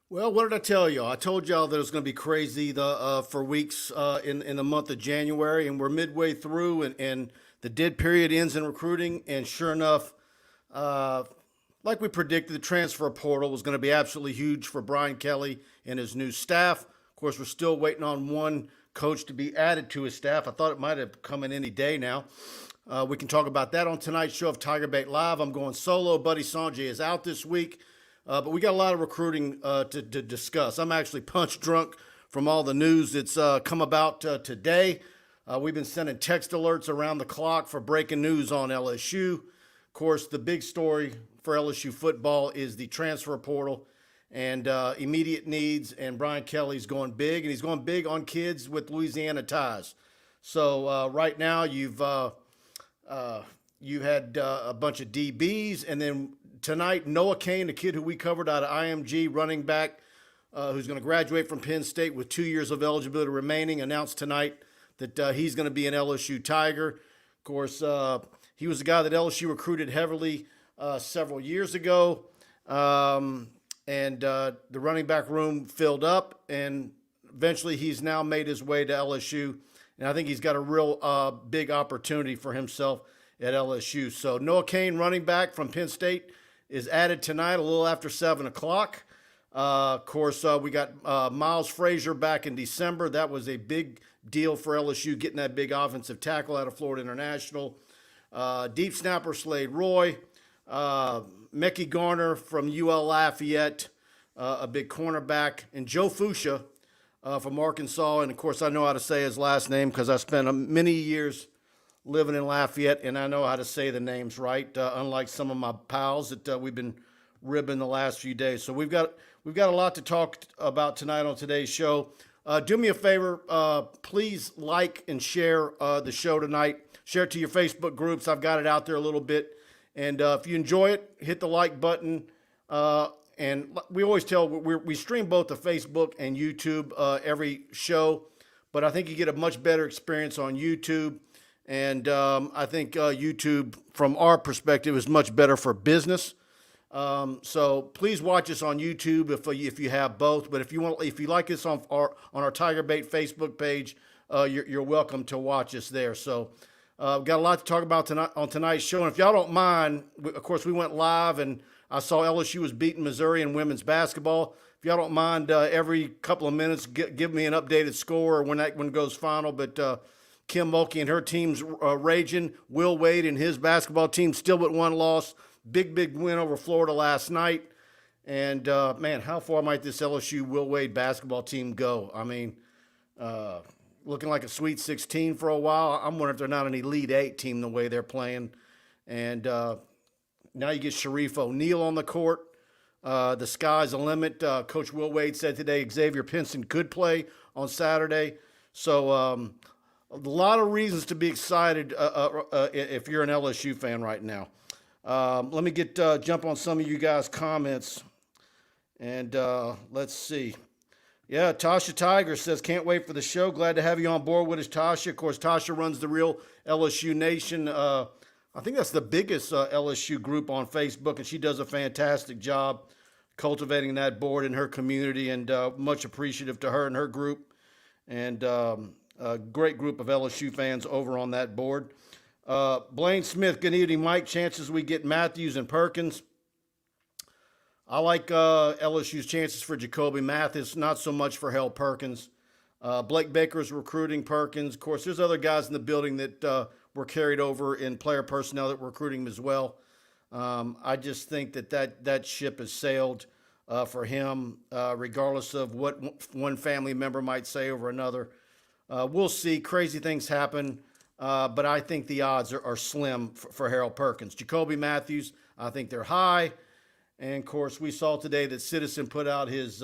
Well, what did I tell y'all? I told y'all that it was going to be crazy for weeks in the month of January, and we're midway through, and the dead period ends in recruiting. And sure enough, uh, like we predicted, the transfer portal was going to be absolutely huge for Brian Kelly and his new staff. Of course, we're still waiting on one coach to be added to his staff. I thought it might have come in any day now. We can talk about that on tonight's show of TigerBait Live. I'm going solo. Buddy Sanjay is out this week. But we got a lot of recruiting to discuss. I'm actually punch drunk from all the news that's come about today. We've been sending text alerts around the clock for breaking news on LSU. Of course, the big story for LSU football is the transfer portal and immediate needs. And Brian Kelly's going big, and he's going big on kids with Louisiana ties. So right now you had a bunch of DBs, and then tonight, Noah Kane, the kid who we covered out of IMG, running back, who's going to graduate from Penn State with 2 years of eligibility remaining, announced tonight that he's going to be an LSU Tiger. Of course, he was the guy that LSU recruited heavily several years ago, and the running back room filled up, and eventually he's now made his way to LSU, and I think he's got a real big opportunity for himself at LSU. So Noah Kane, running back from Penn State, is added tonight a little after 7 o'clock. Of course, we got Miles Frazier back in December. That was a big deal for LSU, getting that big offensive tackle out of Florida International. Deep snapper Slade Roy. Mickey Garner from UL Lafayette, a big cornerback. And Joe Fuchsia from Arkansas. And, of course, I know how to say his last name because I spent many years living in Lafayette, and I know how to say the names right, unlike some of my pals that we've been ribbing the last few days. So we've got a lot to talk about tonight on today's show. Do me a favor, please like and share the show tonight. Share it to your Facebook groups. I've got it out there a little bit. And if you enjoy it, hit the like button. And we always tell, we stream both to Facebook and YouTube every show, but I think you get a much better experience on YouTube. And I think YouTube, from our perspective, is much better for business. So please watch us on YouTube if you have both. But if you like us on our TigerBait Facebook page, you're welcome to watch us there. So we've got a lot to talk about tonight on tonight's show. And if y'all don't mind, of course, we went live, and I saw LSU was beating Missouri in women's basketball. If y'all don't mind, every couple of minutes, give me an updated score when that one goes final. But Kim Mulkey and her team's raging. Will Wade and his basketball team still with one loss. Big win over Florida last night. And, man, how far might this LSU Will Wade basketball team go? I mean, looking like a Sweet 16 for a while. I'm wondering if they're not an Elite 8 team the way they're playing. And now you get Sharif O'Neal on the court. The sky's the limit. Coach Will Wade said today Xavier Pinson could play on Saturday. So, a lot of reasons to be excited if you're an LSU fan right now. Let me jump on some of you guys' comments, and let's see. Yeah, Tasha Tiger says, can't wait for the show. Glad to have you on board with us, Tasha. Of course, Tasha runs the Real LSU Nation. I think that's the biggest LSU group on Facebook, and she does a fantastic job cultivating that board in her community, and much appreciative to her and her group. And a great group of LSU fans over on that board. Blaine Smith, good evening, Mike. Chances we get Matthews and Perkins. I like LSU's chances for Jacoby Mathis, not so much for Hell Perkins. Blake Baker's recruiting Perkins. Of course, there's other guys in the building that were carried over in player personnel that were recruiting him as well. I just think that ship has sailed for him, regardless of what one family member might say over another. We'll see. Crazy things happen, but I think the odds are slim for Harold Perkins. Jacoby Matthews, I think they're high. And, of course, we saw today that Citizen put out his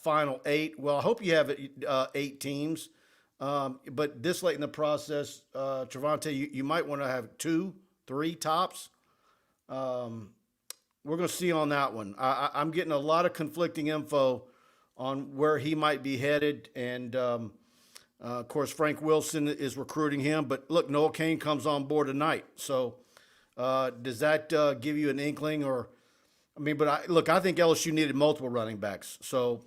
final 8. Well, I hope you have 8 teams. But this late in the process, Trevante, you might want to have 2, 3 tops. We're going to see on that one. I'm getting a lot of conflicting info on where he might be headed, and of course, Frank Wilson is recruiting him. But look, Noah Kane comes on board tonight. So does that give you an inkling or I mean, but I think LSU needed multiple running backs. So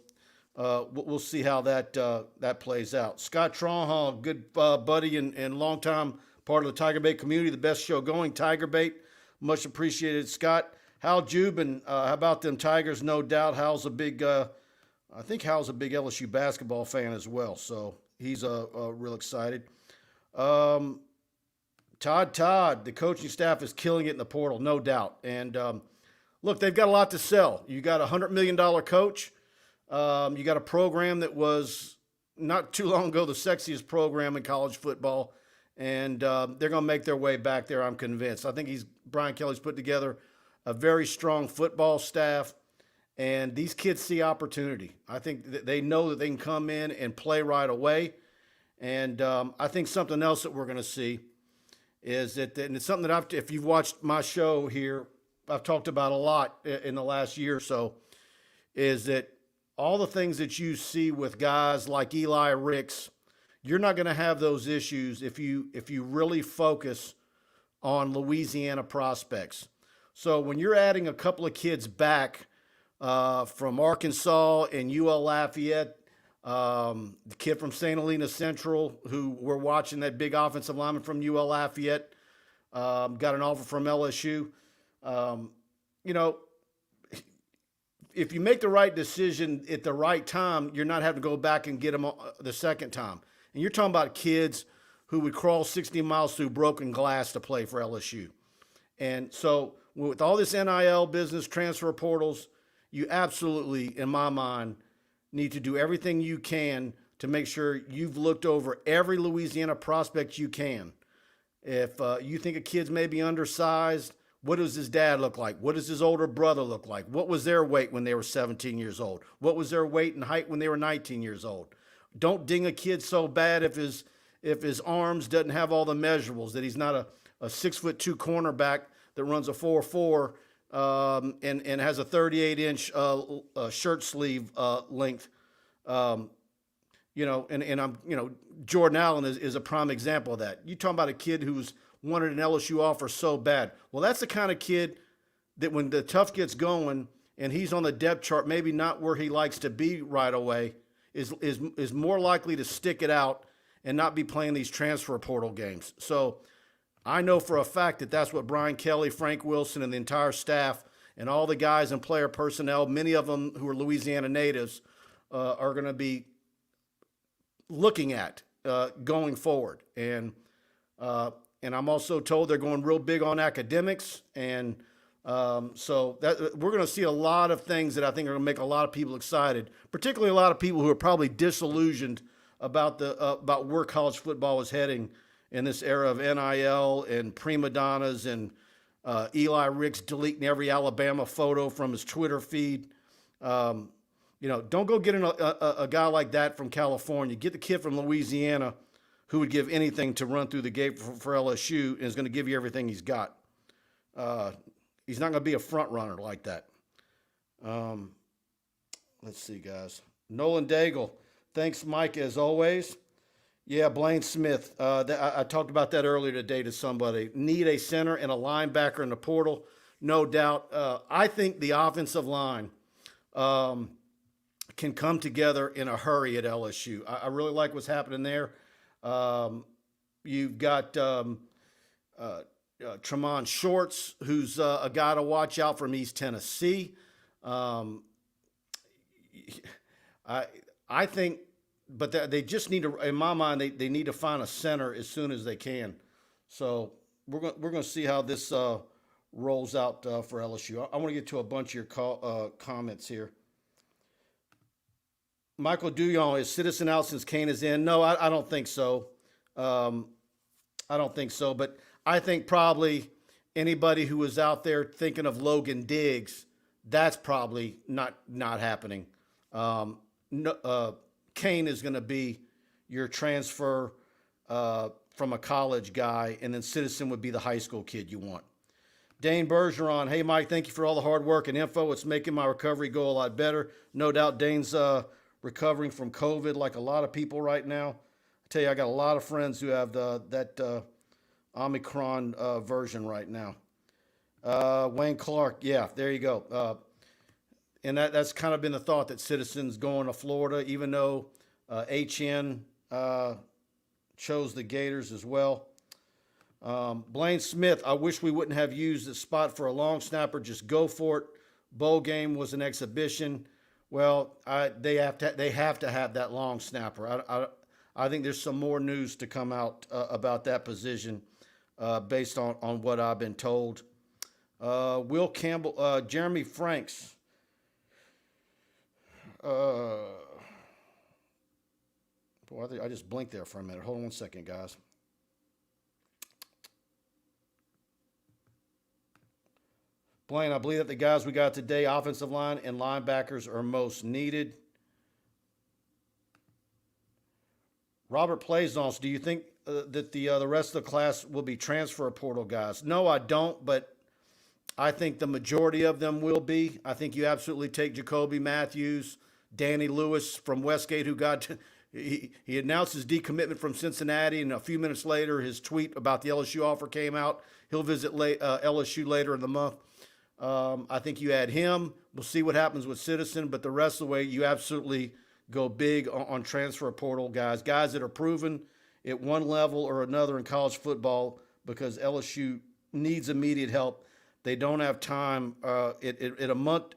we'll see how that plays out. Scott Tronhall, good buddy and longtime part of the TigerBait community, the best show going, TigerBait. Much appreciated, Scott. Hal Jubin, how about them Tigers? No doubt. I think Hal's a big LSU basketball fan as well, so he's real excited. Todd, the coaching staff is killing it in the portal, no doubt. And look, they've got a lot to sell. You got a $100 million coach. You got a program that was not too long ago the sexiest program in college football, and they're going to make their way back there, I'm convinced. I think Brian Kelly's put together a very strong football staff, and these kids see opportunity. I think that they know that they can come in and play right away, and I think something else that we're going to see is that, and it's something that if you've watched my show here, I've talked about a lot in the last year or so, is that all the things that you see with guys like Eli Ricks, you're not going to have those issues if you really focus on Louisiana prospects. So when you're adding a couple of kids back from Arkansas and UL Lafayette, the kid from St. Helena Central, who we're watching, that big offensive lineman from UL Lafayette, got an offer from LSU. If you make the right decision at the right time, you're not having to go back and get them the second time. And you're talking about kids who would crawl 60 miles through broken glass to play for LSU. And so with all this NIL business, transfer portals, you absolutely, in my mind, need to do everything you can to make sure you've looked over every Louisiana prospect you can. If you think a kid's maybe undersized, what does his dad look like? What does his older brother look like? What was their weight when they were 17 years old? What was their weight and height when they were 19 years old? Don't ding a kid so bad if his arms doesn't have all the measurables, that he's not a 6'2" cornerback that runs a 4.4 and has a 38-inch shirt sleeve length. Jordan Allen is a prime example of that. You talking about a kid who's wanted an LSU offer so bad. Well, that's the kind of kid that when the tough gets going and he's on the depth chart, maybe not where he likes to be right away, is more likely to stick it out and not be playing these transfer portal games. So I know for a fact that that's what Brian Kelly, Frank Wilson, and the entire staff and all the guys and player personnel, many of them who are Louisiana natives, are going to be looking at going forward. And I'm also told they're going real big on academics. And so that we're going to see a lot of things that I think are going to make a lot of people excited, particularly a lot of people who are probably disillusioned about where college football is heading in this era of NIL and prima donnas and Eli Ricks deleting every Alabama photo from his Twitter feed. Don't go get a guy like that from California. Get the kid from Louisiana who would give anything to run through the gate for LSU and is going to give you everything he's got. He's not going to be a front runner like that. Let's see, guys. Nolan Daigle. Thanks, Mike, as always. Yeah, Blaine Smith. I talked about that earlier today to somebody. Need a center and a linebacker in the portal, no doubt. I think the offensive line can come together in a hurry at LSU. I really like what's happening there. You've got Tremont Shorts, who's a guy to watch out from East Tennessee. I think, but they just need to, in my mind, they need to find a center as soon as they can. So we're going to see how this rolls out for LSU. I want to get to a bunch of your comments here. Michael Duyon, is Citizen out since Kane is in? No, I don't think so. I don't think so. But I think probably anybody who was out there thinking of Logan Diggs, that's probably not happening. Kane is going to be your transfer from a college guy, and then Citizen would be the high school kid you want. Dane Bergeron, hey, Mike, thank you for all the hard work and info. It's making my recovery go a lot better. No doubt Dane's recovering from COVID like a lot of people right now. I tell you, I got a lot of friends who have that Omicron version right now. Wayne Clark, yeah, there you go. and that's kind of been the thought that Citizens going to Florida, even though HN chose the Gators as well. Blaine Smith, I wish we wouldn't have used the spot for a long snapper. Just go for it. Bowl game was an exhibition. Well, they have to have that long snapper. I think there's some more news to come out about that position based on what I've been told. Will Campbell, Jeremy Franks. Boy, I just blinked there for a minute. Hold on one second, guys. Blaine, I believe that the guys we got today, offensive line and linebackers, are most needed. Robert Plaisance, do you think that the rest of the class will be transfer portal guys? No, I don't, but I think the majority of them will be. I think you absolutely take Jacoby Matthews, Danny Lewis from Westgate, who got he announced his decommitment from Cincinnati, and a few minutes later his tweet about the LSU offer came out. He'll visit LSU later in the month. I think you add him. We'll see what happens with Citizen, but the rest of the way, you absolutely go big on transfer portal guys that are proven at one level or another in college football, because LSU needs immediate help. They don't have time at a month.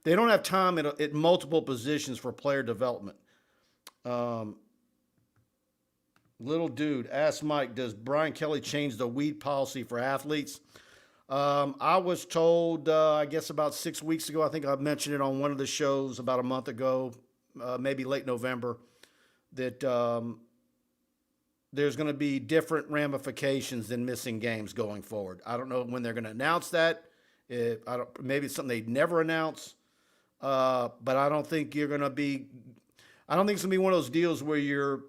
They don't have time at multiple positions for player development. Little dude, ask Mike, does Brian Kelly change the weed policy for athletes? I was told, I guess about 6 weeks ago, I think I mentioned it on one of the shows about a month ago, maybe late November, that there's going to be different ramifications than missing games going forward. I don't know when they're going to announce that. Maybe it's something they'd never announce, but I don't think you're going to be. I don't think it's going to be one of those deals where you're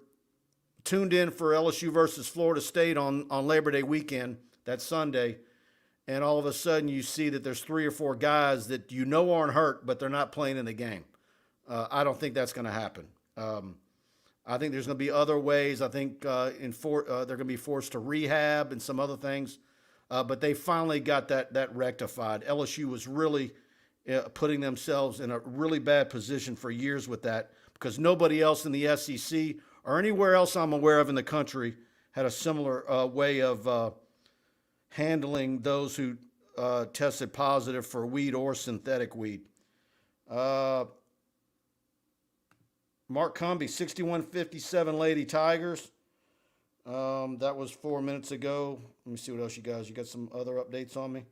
tuned in for LSU versus Florida State on Labor Day weekend, that Sunday, and all of a sudden you see that there's 3 or 4 guys that you know aren't hurt, but they're not playing in the game. I don't think that's going to happen. I think there's going to be other ways. I think they're going to be forced to rehab and some other things, but they finally got that rectified. LSU was really putting themselves in a really bad position for years with that, because nobody else in the SEC or anywhere else I'm aware of in the country had a similar way of handling those who tested positive for weed or synthetic weed. Mark Cumby, 6157 Lady Tigers. That was 4 minutes ago. Let me see what else you guys. You got some other updates on me?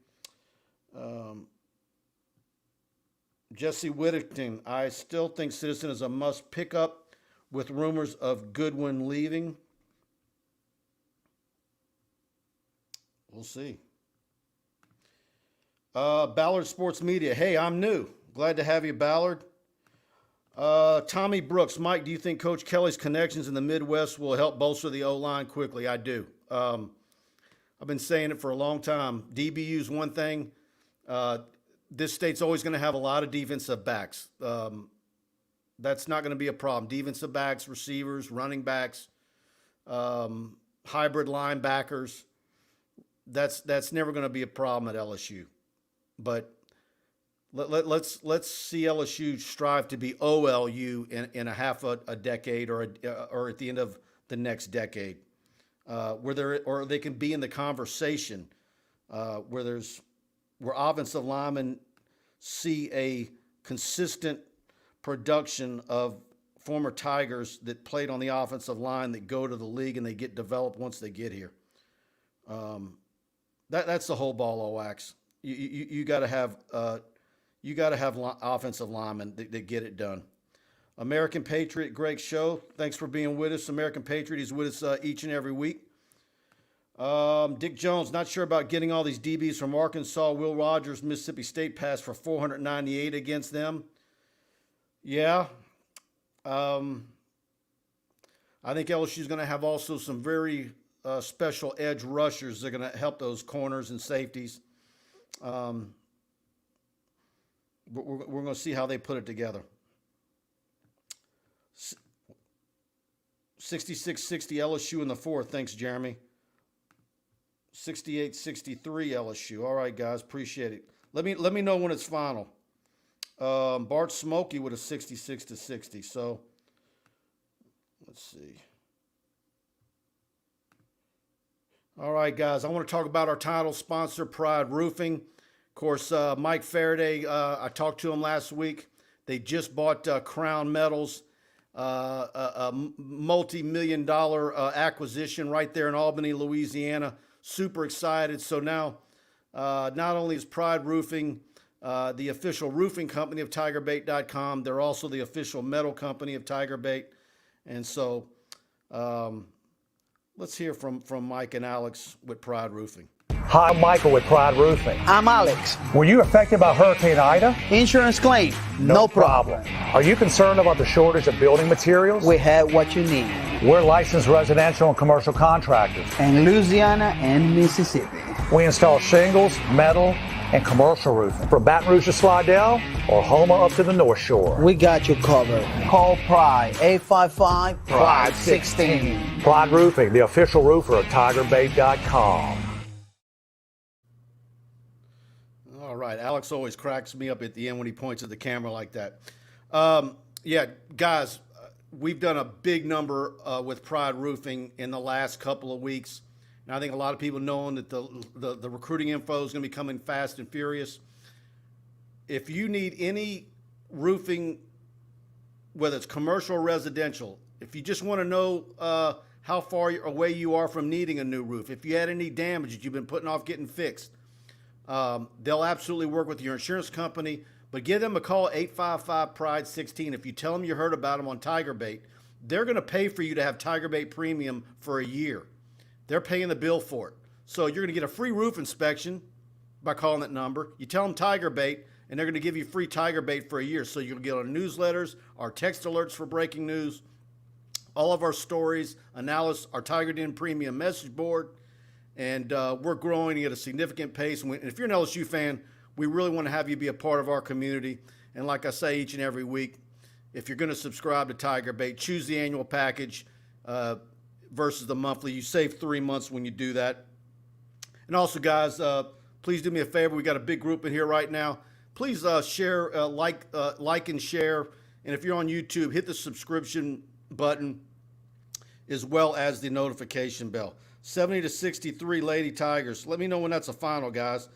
Jesse Whittington, I still think Citizen is a must pick up with rumors of Goodwin leaving. We'll see. Ballard Sports Media. Hey, I'm new. Glad to have you, Ballard. Tommy Brooks. Mike, do you think Coach Kelly's connections in the Midwest will help bolster the O-line quickly? I do. I've been saying it for a long time. DBU's one thing. This state's always going to have a lot of defensive backs. That's not going to be a problem. Defensive backs, receivers, running backs, hybrid linebackers. That's never going to be a problem at LSU. But let's see LSU strive to be OLU in a half a decade or at the end of the next decade, where they can be in the conversation where offensive linemen see a consistent production of former Tigers that played on the offensive line that go to the league and they get developed once they get here. That's the whole ball of wax. You got to have offensive linemen that get it done. American Patriot, Greg Show. Thanks for being with us. American Patriot, he's with us each and every week. Dick Jones, not sure about getting all these DBs from Arkansas. Will Rogers, Mississippi State passed for 498 against them. Yeah. I think LSU is going to have also some very special edge rushers that are going to help those corners and safeties. We're going to see how they put it together. 66-60 LSU in the fourth. Thanks, Jeremy. 68-63 LSU. All right, guys, appreciate it. Let me know when it's final. Bart Smokey with a 66 to 60. So let's see. All right, guys, I want to talk about our title sponsor, Pride Roofing. Of course, Mike Faraday, I talked to him last week. They just bought Crown Metals, a multi-million-dollar acquisition right there in Albany, Louisiana. Super excited. So now, not only is Pride Roofing the official roofing company of TigerBait.com, they're also the official metal company of TigerBait. And so let's hear from Mike and Alex with Pride Roofing. Hi, I'm Michael with Pride Roofing. I'm Alex. Were you affected by Hurricane Ida? Insurance claim, no problem. Are you concerned about the shortage of building materials? We have what you need. We're licensed residential and commercial contractors. In Louisiana and Mississippi. We install shingles, metal, and commercial roofing. From Baton Rouge to Slidell or Homer up to the North Shore. We got you covered. Call Pride, 855-PRIDE-16. Pride Roofing, the official roofer of TigerBait.com. All right, Alex always cracks me up at the end when he points at the camera like that. Yeah, guys, we've done a big number with Pride Roofing in the last couple of weeks. And I think a lot of people knowing that the recruiting info is going to be coming fast and furious. If you need any roofing, whether it's commercial or residential, if you just want to know how far away you are from needing a new roof, if you had any damage that you've been putting off getting fixed, they'll absolutely work with your insurance company. But give them a call, 855-PRIDE-16. If you tell them you heard about them on TigerBait, they're going to pay for you to have TigerBait Premium for a year. They're paying the bill for it. So you're going to get a free roof inspection by calling that number. You tell them TigerBait, and they're going to give you free TigerBait for a year. So you'll get our newsletters, our text alerts for breaking news, all of our stories, analysis, our Tiger Den Premium message board. And we're growing at a significant pace. And if you're an LSU fan, we really want to have you be a part of our community. And like I say each and every week, if you're going to subscribe to TigerBait, choose the annual package versus the monthly. You save 3 months when you do that. And also, guys, please do me a favor. We got a big group in here right now. Please share, like and share. And if you're on YouTube, hit the subscription button as well as the notification bell. 70 to 63 Lady Tigers. Let me know when that's a final, guys.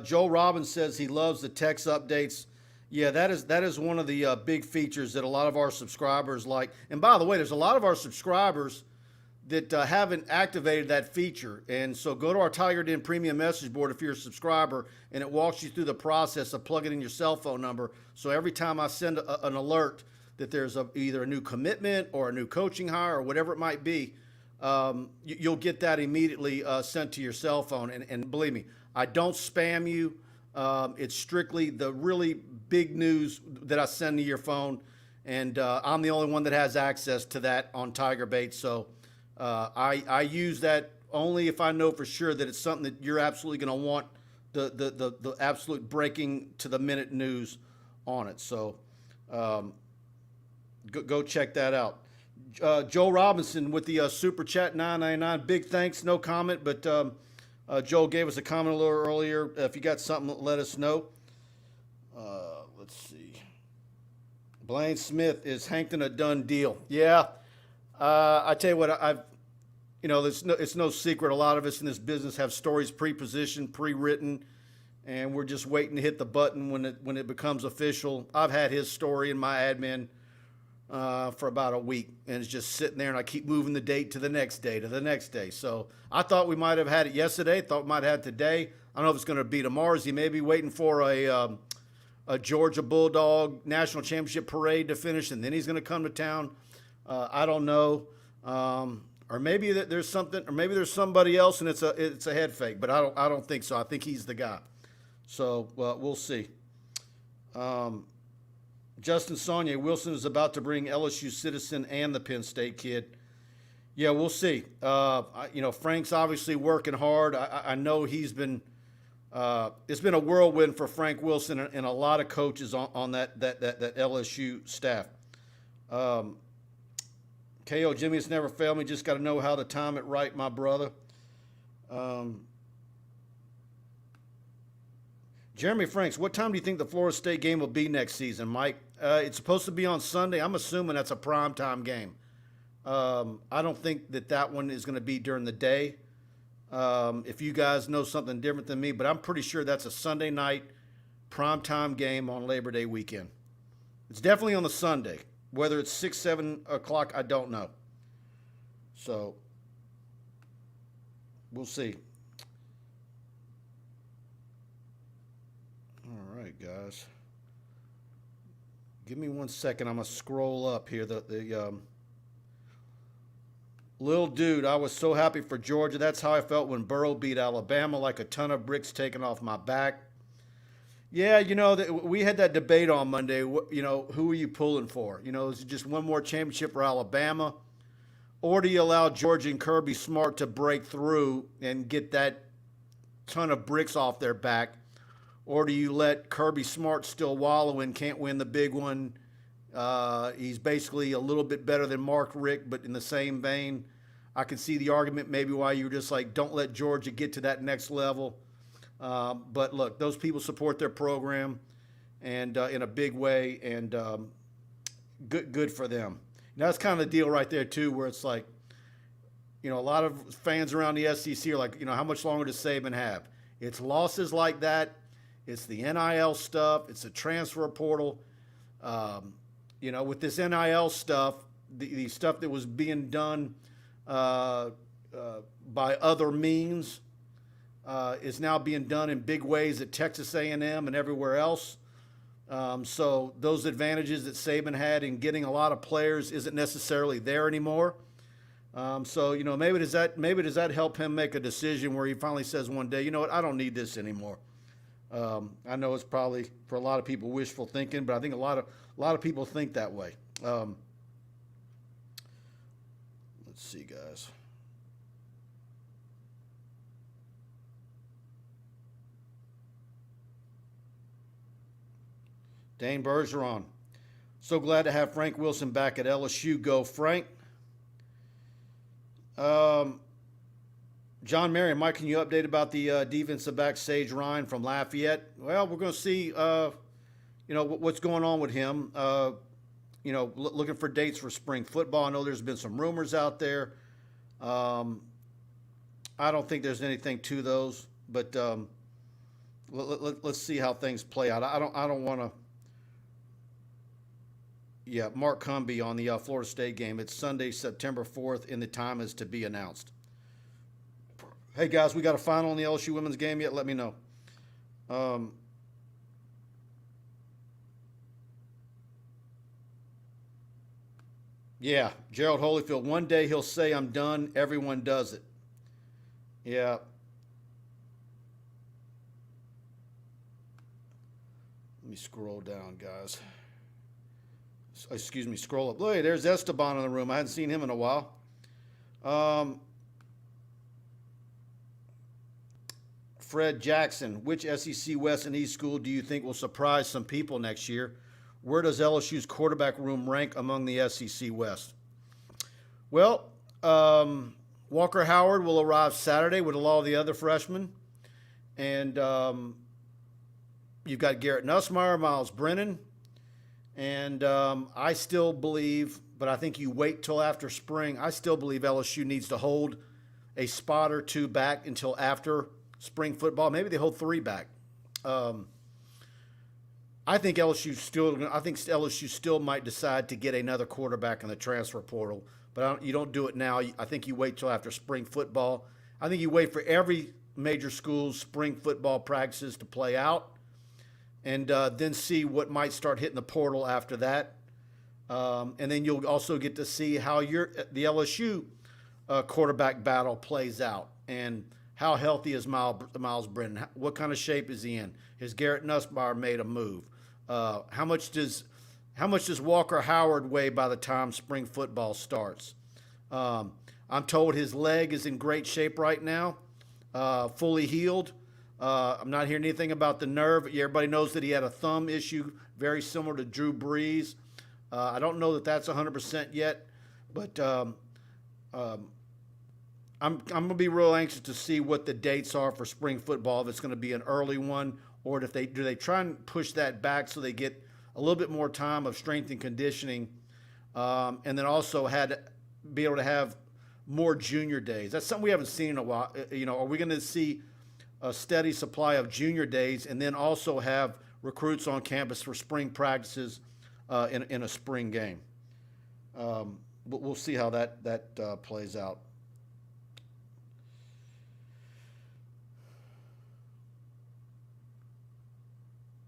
Joe Robbins says he loves the text updates. Yeah, that is one of the big features that a lot of our subscribers like. And by the way, there's a lot of our subscribers that haven't activated that feature. And so go to our Tiger Den Premium message board if you're a subscriber, and it walks you through the process of plugging in your cell phone number. So every time I send an alert that there's either a new commitment or a new coaching hire or whatever it might be, you'll get that immediately sent to your cell phone. And believe me, I don't spam you. It's strictly the really big news that I send to your phone. And I'm the only one that has access to that on TigerBait. So I use that only if I know for sure that it's something that you're absolutely going to want the absolute breaking to the minute news on it. So go check that out. Joe Robinson with the Super Chat $9.99. Big thanks. No comment, but Joe gave us a comment a little earlier. If you got something, let us know. Let's see. Blaine Smith, is Hankton a done deal? Yeah. I tell you what, it's no secret. A lot of us in this business have stories pre-positioned, pre-written, and we're just waiting to hit the button when it becomes official. I've had his story in my admin for about a week, and it's just sitting there, and I keep moving the date to the next day, to the next day. So I thought we might have had it yesterday, thought we might have had it today. I don't know if it's going to be tomorrow. He may be waiting for a Georgia Bulldog National Championship parade to finish, and then he's going to come to town. I don't know. Or maybe there's something, or maybe there's somebody else, and it's a head fake, but I don't think so. I think he's the guy. So we'll see. Justin Saunier, Wilson is about to bring LSU Citizen and the Penn State kid. Yeah, we'll see. Frank's obviously working hard. I know he's been. It's been a whirlwind for Frank Wilson and a lot of coaches on that LSU staff. KO Jimmy, it's never failed me. Just got to know how to time it right, my brother. Jeremy Franks, what time do you think the Florida State game will be next season, Mike? It's supposed to be on Sunday. I'm assuming that's a primetime game. I don't think that one is going to be during the day. If you guys know something different than me, but I'm pretty sure that's a Sunday night primetime game on Labor Day weekend. It's definitely on the Sunday. Whether it's 6, 7 o'clock, I don't know. So, we'll see. All right, guys. Give me 1 second. I'm going to scroll up here. Lil dude, I was so happy for Georgia. That's how I felt when Burrow beat Alabama, like a ton of bricks taken off my back. Yeah, we had that debate on Monday. Who are you pulling for? Is it just one more championship for Alabama? Or do you allow Georgia and Kirby Smart to break through and get that ton of bricks off their back? Or do you let Kirby Smart still wallow and can't win the big one? He's basically a little bit better than Mark Richt, but in the same vein, I can see the argument maybe why you're just like, don't let Georgia get to that next level. But look, those people support their program and in a big way, and good for them. That's kind of the deal right there, too, where it's like, a lot of fans around the SEC are like, how much longer does Saban have? It's losses like that. It's the NIL stuff. It's the transfer portal. With this NIL stuff, the stuff that was being done by other means is now being done in big ways at Texas A&M and everywhere else. So those advantages that Saban had in getting a lot of players isn't necessarily there anymore. So maybe does that help him make a decision where he finally says one day, you know what, I don't need this anymore. I know it's probably for a lot of people wishful thinking, but I think a lot of people think that way. Let's see, guys. Dane Bergeron. So glad to have Frank Wilson back at LSU. Go, Frank. John Marion, Mike, can you update about the defensive back Sage Ryan from Lafayette? Well, we're going to see, what's going on with him. Looking for dates for spring football. I know there's been some rumors out there. I don't think there's anything to those, but let's see how things play out. I don't want to. Yeah, Mark Cumby on the Florida State game. It's Sunday, September 4th, and the time is to be announced. Hey, guys, we got a final in the LSU women's game yet? Let me know. Yeah, Gerald Holyfield. One day he'll say, I'm done. Everyone does it. Yeah. Let me scroll down, guys. Excuse me, scroll up. Look, there's Esteban in the room. I hadn't seen him in a while. Fred Jackson, which SEC West and East school do you think will surprise some people next year? Where does LSU's quarterback room rank among the SEC West? Well, Walker Howard will arrive Saturday with a lot of the other freshmen. And you've got Garrett Nussmeier, Miles Brennan. And I still believe, but I think you wait till after spring, I still believe LSU needs to hold a spot or two back until after spring football. Maybe they hold 3 back. I think LSU still might decide to get another quarterback in the transfer portal, but you don't do it now. I think you wait till after spring football. I think you wait for every major school's spring football practices to play out, and then see what might start hitting the portal after that. And then you'll also get to see how the LSU quarterback battle plays out, and how healthy is Miles Brennan? What kind of shape is he in? Has Garrett Nussmeier made a move? How much does Walker Howard weigh by the time spring football starts? I'm told his leg is in great shape right now, fully healed. I'm not hearing anything about the nerve. Everybody knows that he had a thumb issue, very similar to Drew Brees. I don't know that that's 100% yet, but I'm going to be real anxious to see what the dates are for spring football. If it's going to be an early one or if do they try and push that back so they get a little bit more time of strength and conditioning, and then also be able to have more junior days. That's something we haven't seen in a while. Are we going to see a steady supply of junior days and then also have recruits on campus for spring practices in a spring game? We'll see how that plays out.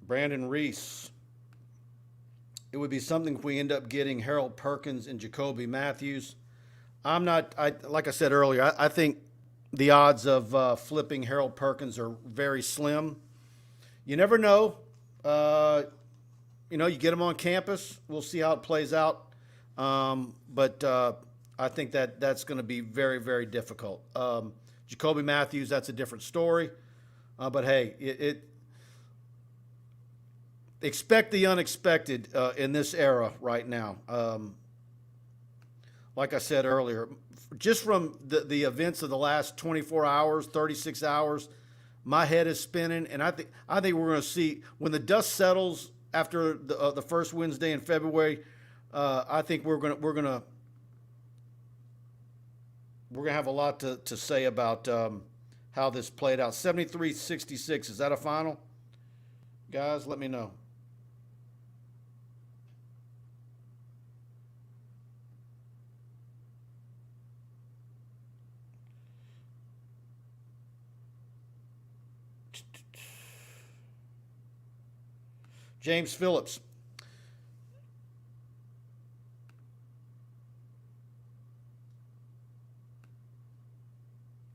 Brandon Reese. It would be something if we end up getting Harold Perkins and Jacoby Matthews. Like I said earlier, I think the odds of flipping Harold Perkins are very slim. You never know. You get him on campus. We'll see how it plays out. But I think that's going to be very, very difficult. Jacoby Matthews, that's a different story. But hey, expect the unexpected in this era right now. Like I said earlier, just from the events of the last 24 hours, 36 hours, my head is spinning, and I think we're going to see when the dust settles after the first Wednesday in February. I think we're gonna have a lot to say about how this played out. 73-66, is that a final? Guys, let me know. James Phillips.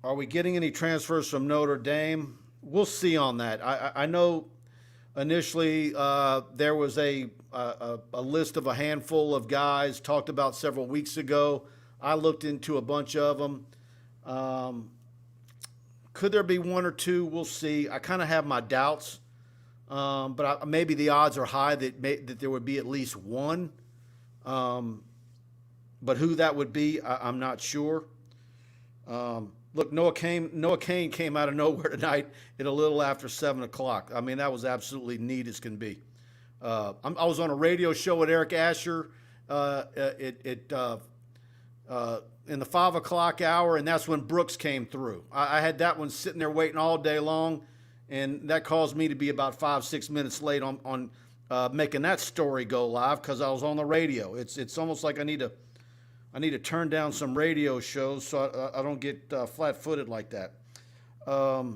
Are we getting any transfers from Notre Dame? We'll see on that. I know initially there was a list of a handful of guys talked about several weeks ago. I looked into a bunch of them. Could there be one or two? We'll see. I kind of have my doubts. But maybe the odds are high that there would be at least one. But who that would be, I'm not sure. Look, Noah Kane came out of nowhere tonight at a little after 7 o'clock. I mean, that was absolutely neat as can be. I was on a radio show with Eric Asher in the 5 o'clock hour, and that's when Brooks came through. I had that one sitting there waiting all day long. And that caused me to be about 5-6 minutes late on making that story go live because I was on the radio. It's almost like I need to turn down some radio shows so I don't get flat-footed like that. But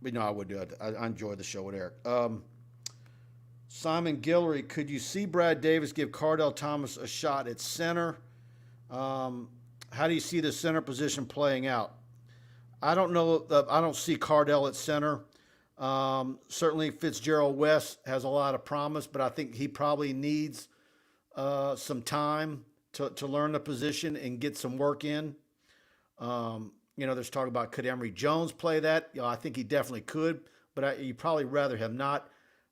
no, I would do it. I enjoy the show with Eric. Simon Guillory, could you see Brad Davis give Cardell Thomas a shot at center? How do you see the center position playing out? I don't know. I don't see Cardell at center. Certainly Fitzgerald West has a lot of promise, but I think he probably needs some time to learn the position and get some work in. There's talk about could Emory Jones play that? I think he definitely could, but you probably rather him not.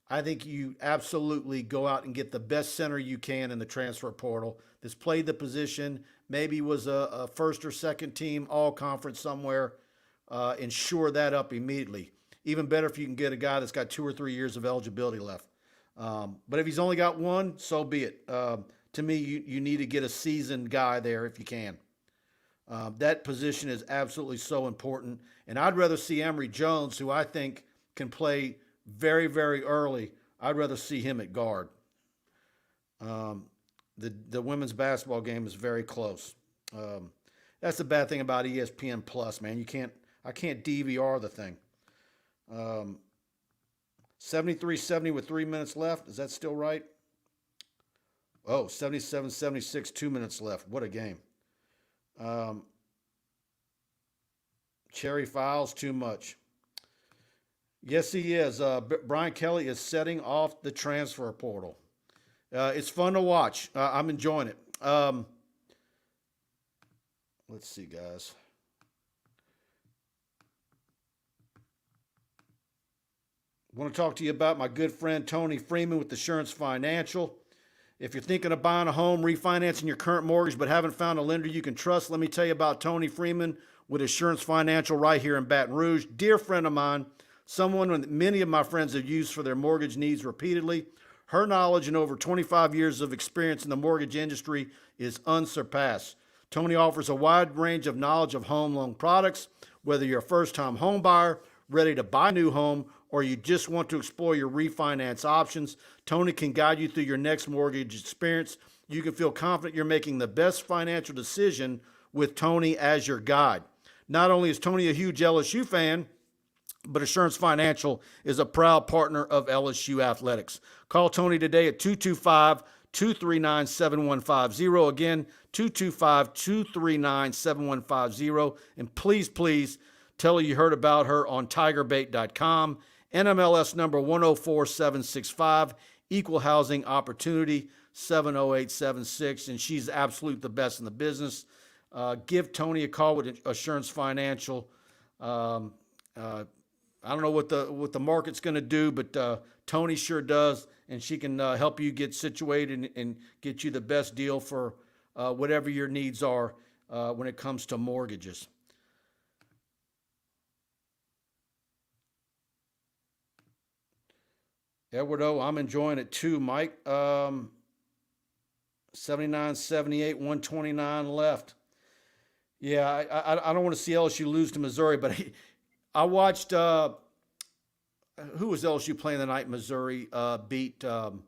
I think you absolutely go out and get the best center you can in the transfer portal that's played the position, maybe was a first or second team all-conference somewhere. And shore that up immediately. Even better if you can get a guy that's got 2 or 3 years of eligibility left. But if he's only got one, so be it. To me, you need to get a seasoned guy there if you can. That position is absolutely so important. And I'd rather see Emory Jones, who I think can play very, very early. I'd rather see him at guard. The women's basketball game is very close. That's the bad thing about ESPN Plus, man. I can't DVR the thing. 73-70 with 3 minutes left. Is that still right? Oh, 77-76, 2 minutes left. What a game. Cherry Files, too much. Yes, he is. Brian Kelly is setting off the transfer portal. It's fun to watch. I'm enjoying it. Let's see, guys. I want to talk to you about my good friend Tony Freeman with Assurance Financial. If you're thinking of buying a home, refinancing your current mortgage, but haven't found a lender you can trust, let me tell you about Tony Freeman with Assurance Financial right here in Baton Rouge. Dear friend of mine, someone that many of my friends have used for their mortgage needs repeatedly. Her knowledge and over 25 years of experience in the mortgage industry is unsurpassed. Tony offers a wide range of knowledge of home loan products, whether you're a first-time home buyer, ready to buy a new home, or you just want to explore your refinance options. Tony can guide you through your next mortgage experience. You can feel confident you're making the best financial decision with Tony as your guide. Not only is Tony a huge LSU fan, but Assurance Financial is a proud partner of LSU Athletics. Call Tony today at 225-239-7150. Again, 225-239-7150. And please, please tell her you heard about her on TigerBait.com. NMLS number 104765, Equal Housing Opportunity 70876. And she's absolutely the best in the business. Give Tony a call with Assurance Financial. I don't know what the market's going to do, but Tony sure does, and she can help you get situated and get you the best deal for whatever your needs are when it comes to mortgages. Edward O, I'm enjoying it too, Mike. 79, 78, 129 left. Yeah, I don't want to see LSU lose to Missouri, but I watched, who was LSU playing the night Missouri beat? When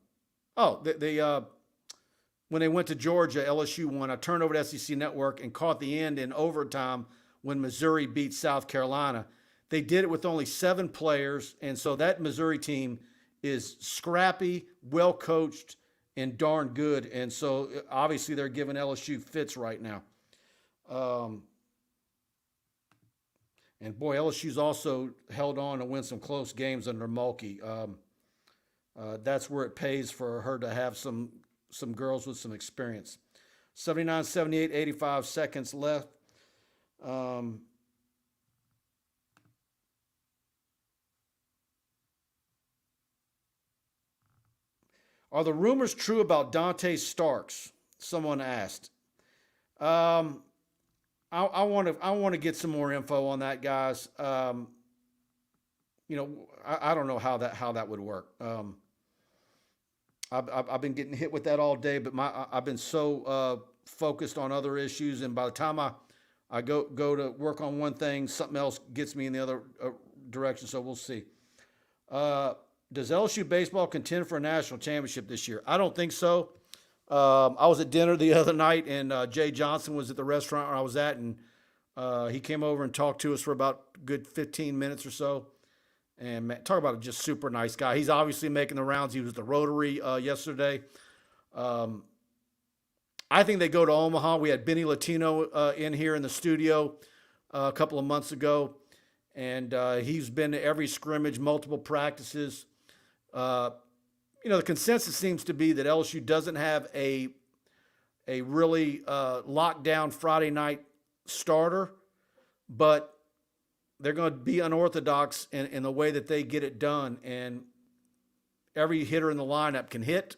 they went to Georgia, LSU won. I turned over to SEC Network and caught the end in overtime when Missouri beat South Carolina. They did it with only 7 players, and so that Missouri team is scrappy, well-coached, and darn good. And so obviously they're giving LSU fits right now. And boy, LSU's also held on to win some close games under Mulkey. That's where it pays for her to have some girls with some experience. 79, 78, 85 seconds left. Are the rumors true about Dante Starks? Someone asked. I want to get some more info on that, guys. I don't know how that would work. I've been getting hit with that all day, but I've been so focused on other issues, and by the time I go to work on one thing, something else gets me in the other direction. So we'll see. Does LSU baseball contend for a national championship this year? I don't think so. I was at dinner the other night, and Jay Johnson was at the restaurant where I was at, and he came over and talked to us for about a good 15 minutes or so. And man, talk about a just super nice guy. He's obviously making the rounds. He was at the Rotary yesterday. I think they go to Omaha. We had Benny Latino in here in the studio a couple of months ago, and he's been to every scrimmage, multiple practices. The consensus seems to be that LSU doesn't have a really locked down Friday night starter, but they're going to be unorthodox in the way that they get it done. And every hitter in the lineup can hit.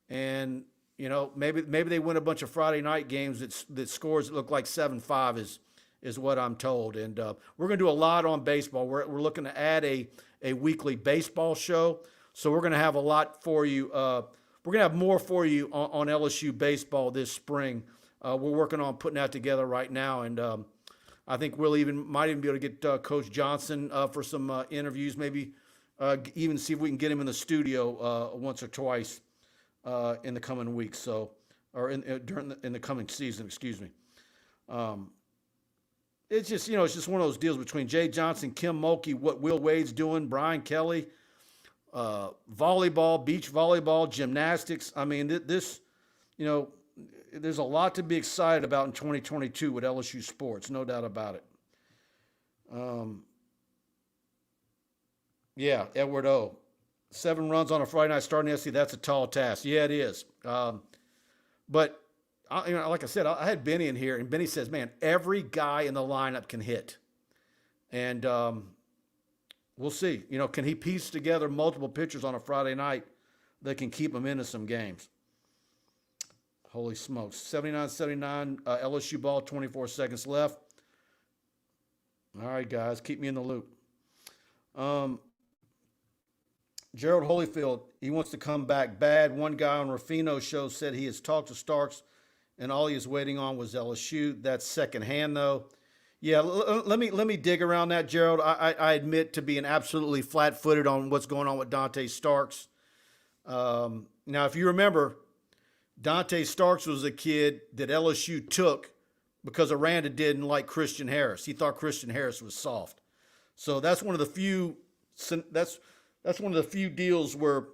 And, maybe they win a bunch of Friday night games that scores that look like 7-5 is what I'm told. And we're going to do a lot on baseball. We're looking to add a weekly baseball show. So we're going to have a lot for you. We're going to have more for you on LSU baseball this spring. We're working on putting that together right now, and I think we'll might even be able to get Coach Johnson for some interviews. Maybe even see if we can get him in the studio once or twice in the coming weeks. So, or in the coming season. Excuse me. It's just it's just one of those deals between Jay Johnson, Kim Mulkey, what Will Wade's doing, Brian Kelly. Volleyball, beach volleyball, gymnastics. I mean, there's a lot to be excited about in 2022 with LSU sports, no doubt about it. Yeah, Edward O. 7 runs on a Friday night starting SC, that's a tall task. Yeah, it is. But like I said, I had Benny in here, and Benny says, man, every guy in the lineup can hit. And we'll see. Can he piece together multiple pitchers on a Friday night that can keep him into some games? Holy smokes. 79-79, LSU ball, 24 seconds left. All right, guys, keep me in the loop. Gerald Holyfield, he wants to come back bad. One guy on Rufino's show said he has talked to Starks and all he is waiting on was LSU. That's secondhand, though. Yeah, let me dig around that, Gerald. I admit to being absolutely flat-footed on what's going on with Dante Starks. Now, if you remember, Dante Starks was a kid that LSU took because Aranda didn't like Christian Harris. He thought Christian Harris was soft. So that's one of the few deals where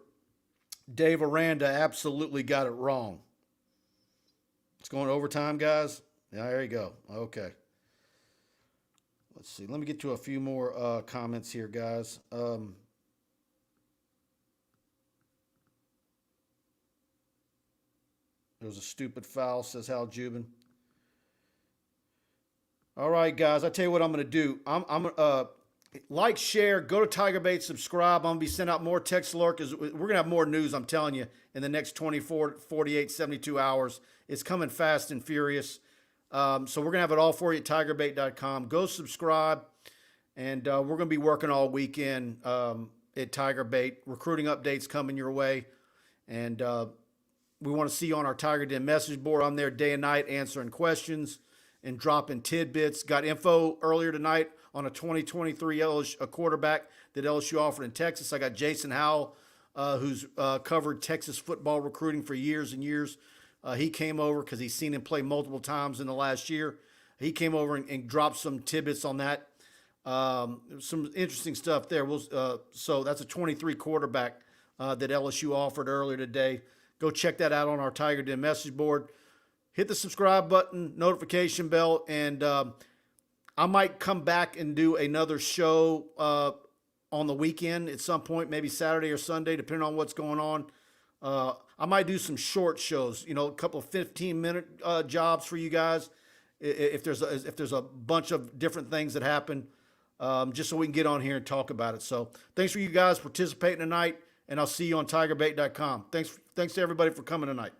Dave Aranda absolutely got it wrong. It's going overtime, guys. Yeah, there you go. Okay. Let's see. Let me get to a few more comments here, guys. There was a stupid foul, says Hal Jubin. All right, guys. I tell you what I'm going to do. I'm like, share, go to TigerBait, subscribe. I'm going to be sending out more text alerts. We're going to have more news, I'm telling you, in the next 24, 48, 72 hours. It's coming fast and furious. So we're going to have it all for you at TigerBait.com. Go subscribe, and we're going to be working all weekend at TigerBait. Recruiting updates coming your way, and we want to see you on our Tiger Den message board. I'm there day and night answering questions and dropping tidbits. Got info earlier tonight on a 2023 a quarterback that LSU offered in Texas. I got Jason Howell, who's covered Texas football recruiting for years and years. He came over because he's seen him play multiple times in the last year. He came over and dropped some tidbits on that. Some interesting stuff there. So that's a 23 quarterback that LSU offered earlier today. Go check that out on our Tiger Den message board. Hit the subscribe button, notification bell, and I might come back and do another show on the weekend at some point, maybe Saturday or Sunday, depending on what's going on. I might do some short shows, a couple of 15-minute jobs for you guys if there's a bunch of different things that happen, just so we can get on here and talk about it. So thanks for you guys participating tonight, and I'll see you on TigerBait.com. Thanks to everybody for coming tonight.